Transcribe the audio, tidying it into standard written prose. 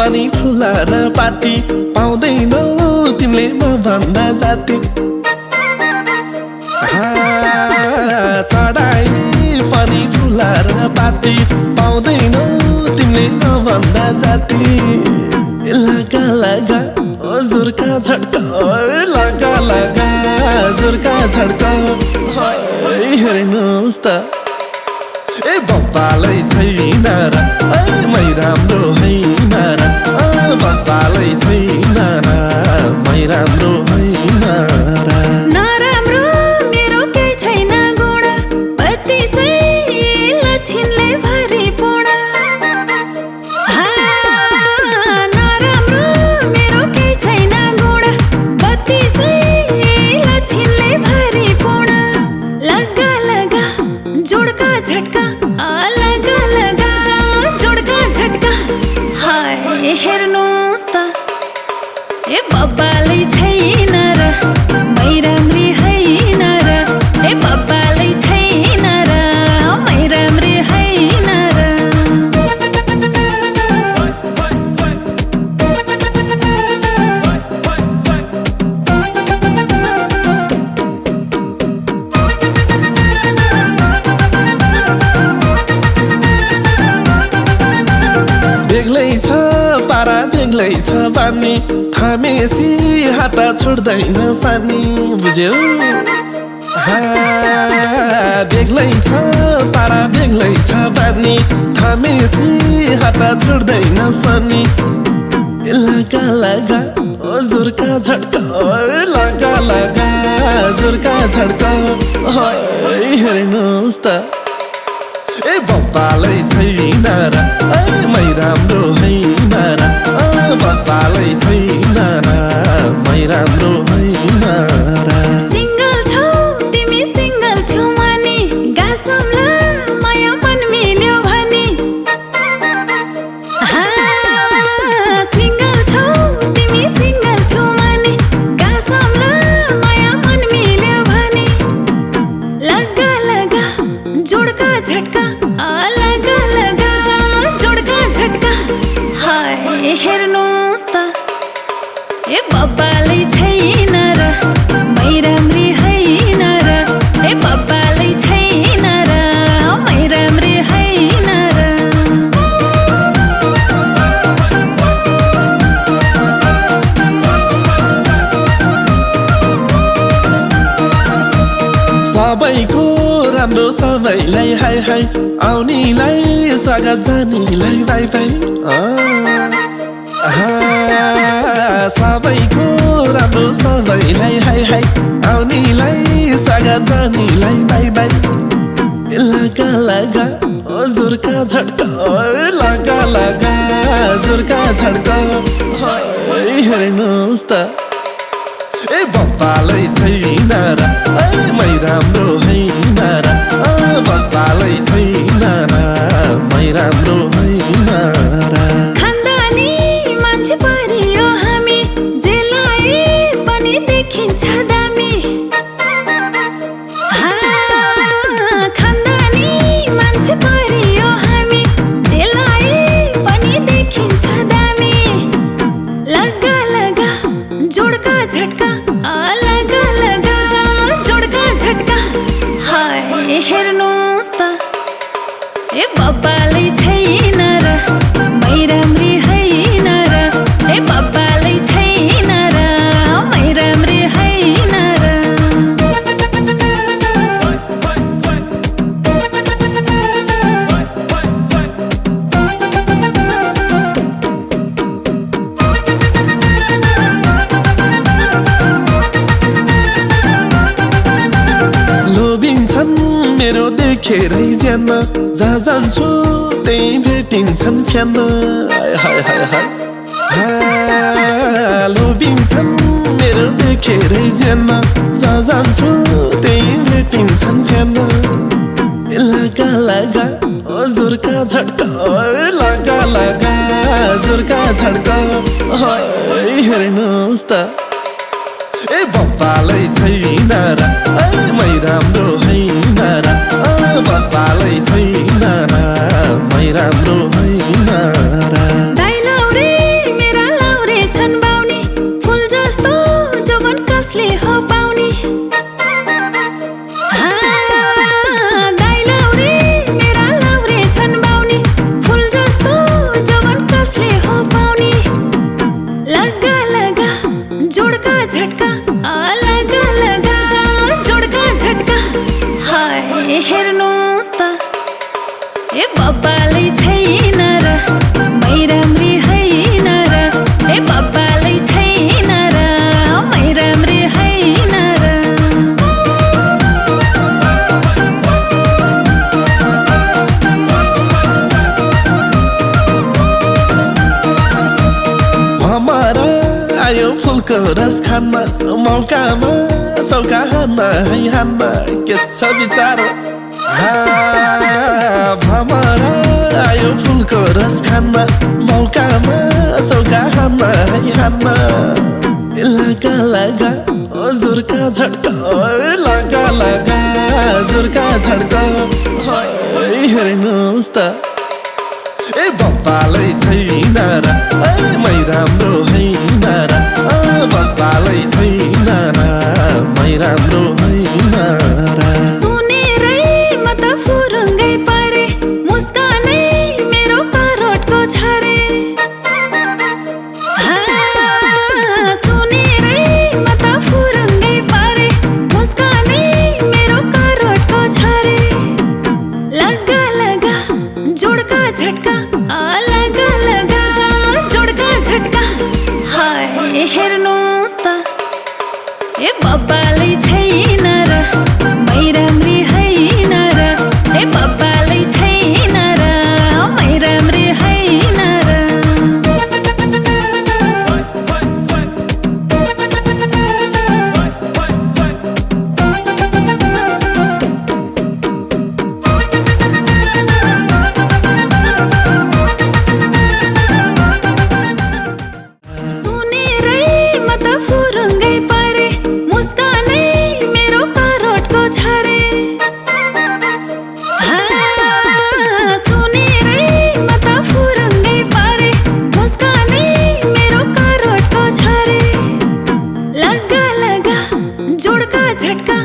पानी फुला र पाटी पाउँदैनौ तिमीले म भन्दा जाति चढाई पानी फुला र पाटी पाउँदैनौ तिमीले म भन्दा जाति लगा लगा हजुरका झट्का लगा लगा हजुरका झट्का हेर्नुहोस् त ए बप्पालै छैन र मै राम्रो होइन र बप्पालै छैन र मै राम्रो होइन र नराम्रो मेरो केही छैन गुण अतिशै लक्षणले भरिपूर्ण नराम्रो मेरो केही छैन गुण अतिशै लक्षणले भरिपूर्ण लगा लगा जोडका झट्का लगा लगा जोडका झट्का हाय हेर्नुहोस् त ए बब्बालै छैन र मै राम्री होइन र ए बब्बालै छैन र मै राम्री होइन र बेग्लै छ पारा बेग्लै छ बानी थामेसी हात छोड्दैन सानी बुझ्यौ बेग्लै छ पारा बेग्लै छ बानी थामेसी हात छोड्दैन सानी लगा लगा हजुरका झट्का लगा लगा हजुरका झट्का हेर्नुहोस् त ए बप्पालै छैन र मै राम्रो होइन र बप्पालै छैन र मै राम्रो होइन र सिंगल छौ तिमी सिंगल छौ मानी गासौँला माया मन मिल्यो भनी सिंगल छौ तिमी सिंगल छौ मानी गासौँला माया मन मिल्यो भनी लगा लगा जोडका झट्का लगा लगा जोडका झट्का हाय हेर्नुहोस् त ए बब्बालै छैन र मै राम्री होइन र ए बब्बालै छैन र मै राम्री होइन र सबैको राम्रो सबैलाई हाई हाई आउनेलाई स्वागत जानेलाई बाई बाई सबैको राम्रो सबैलाई हाई हाई आउनेलाई स्वागत जानेलाई बाई बाई लगा लगा हजुरका झट्का लगा लगा हजुरका झट्का हेर्नुहोस् त ए बप्पालै छैन र मै राम्रो होइन र बप्पालै छैन र मै राम्रो होइन र खानदानी मान्छे परियो हामी जेलाई पनि देखिन्छ दामी खानदानी मान्छे परियो हामी जेलाई पनि देखिन्छ दामी लगा लगा जोडका झट्का लगा लगा जोडका झट्का हाय हेर्नुहोस् त ए बब्बालै छैन र मै राम्री होइन र ए बब्बालै छैन र मै राम्री होइन र लोभिन्छन् मेरो देखेरै ज्यान जहाँ जान्छु त्यही भेटिन्छन् फ्यान हाय हाय हाय लोभिन्छन् मेरो देखेरै ज्यान जहाँ जान्छु त्यही भेटिन्छन् फ्यान लगा लगा हजुरका झट्का लगा लगा हजुरका झट्का हेर्नुहोस् त ए बप्पालै छैन र मै राम्रो होइन र बप्पालै छैन र मै राम्रो होइन र दाइलौरे चौका हान्न है हान्न के छ विचार भमरा आयो फुलको रस खान्न मौकामा चौका हान्न है हान्न लगा लगा जुर्का झट्का लगा लगा जुर्का झट्का हेर्नुहोस् त ए बप्पालै छैन र मै राम्रो होइन र बप्पालै छैन र मै राम्रो होइन र सुनेरै म त फुरुङ्गै परे मुस्कानै मेरो करोडको छरे सुनेरै म त फुरुङ्गै परे मुस्कानै मेरो करोडको छरे लगा लगा जोडका झट्का लगा लगा जोडका झट्का हाय हेर्नुहोस् त ए बब्बालै छैन र मै राम्री होइन र ए बब्बालै छैन र मै राम्री होइन र सुनेरै म त फुरुङ्गै परे मुस्कानै मेरो करोडको छरे सुनेरै म त फुरुङ्गै परे मुस्कानै मेरो करोडको छरे लगा लगा जोडका झट्का